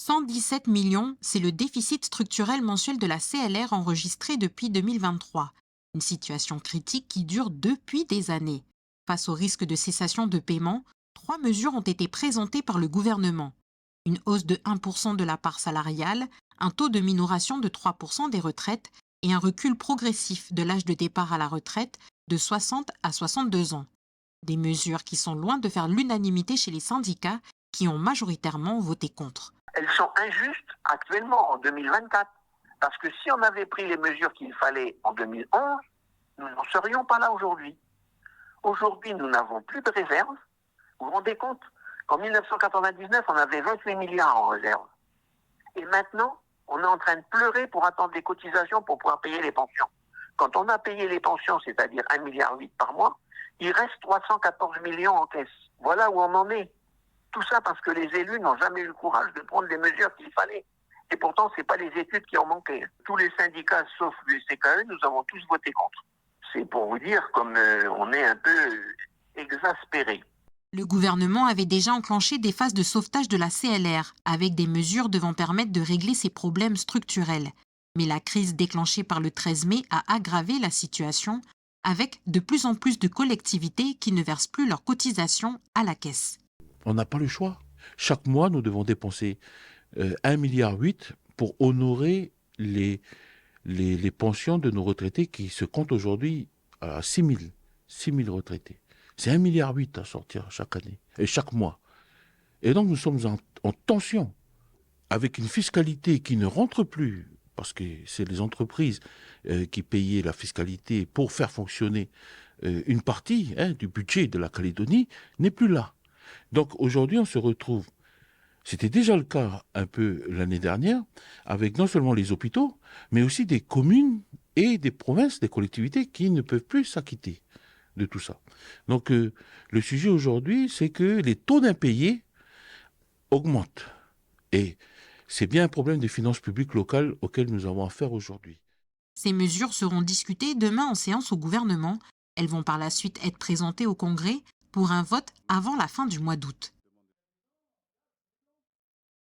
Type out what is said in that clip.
117 millions, c'est le déficit structurel mensuel de la CLR enregistré depuis 2023. Une situation critique qui dure depuis des années. Face au risque de cessation de paiement, trois mesures ont été présentées par le gouvernement. Une hausse de 1% de la part salariale, un taux de minoration de 3% des retraites et un recul progressif de l'âge de départ à la retraite de 60 à 62 ans. Des mesures qui sont loin de faire l'unanimité chez les syndicats qui ont majoritairement voté contre. Elles sont injustes actuellement en 2024. Parce que si on avait pris les mesures qu'il fallait en 2011, nous n'en serions pas là aujourd'hui. Aujourd'hui, nous n'avons plus de réserve. Vous vous rendez compte qu'en 1999, on avait 28 milliards en réserve. Et maintenant, on est en train de pleurer pour attendre des cotisations pour pouvoir payer les pensions. Quand on a payé les pensions, c'est-à-dire 1,8 milliard par mois, il reste 314 millions en caisse. Voilà où on en est. Tout ça parce que les élus n'ont jamais eu le courage de prendre les mesures qu'il fallait. Et pourtant, ce n'est pas les études qui ont manqué. Tous les syndicats, sauf le CKE, nous avons tous voté contre. C'est pour vous dire comme on est un peu exaspérés. Le gouvernement avait déjà enclenché des phases de sauvetage de la CLR, avec des mesures devant permettre de régler ces problèmes structurels. Mais la crise déclenchée par le 13 mai a aggravé la situation, avec de plus en plus de collectivités qui ne versent plus leurs cotisations à la caisse. On n'a pas le choix. Chaque mois, nous devons dépenser 1,8 milliard pour honorer les pensions de nos retraités qui se comptent aujourd'hui à 6 000 retraités. C'est 1,8 milliard à sortir chaque année et chaque mois. Et donc nous sommes en tension avec une fiscalité qui ne rentre plus, parce que c'est les entreprises qui payaient la fiscalité pour faire fonctionner une partie du budget de la Calédonie, n'est plus là. Donc aujourd'hui on se retrouve, c'était déjà le cas un peu l'année dernière, avec non seulement les hôpitaux, mais aussi des communes et des provinces, des collectivités qui ne peuvent plus s'acquitter de tout ça. Donc le sujet aujourd'hui, c'est que les taux d'impayés augmentent. Et c'est bien un problème des finances publiques locales auquel nous avons affaire aujourd'hui. Ces mesures seront discutées demain en séance au gouvernement. Elles vont par la suite être présentées au Congrès pour un vote avant la fin du mois d'août.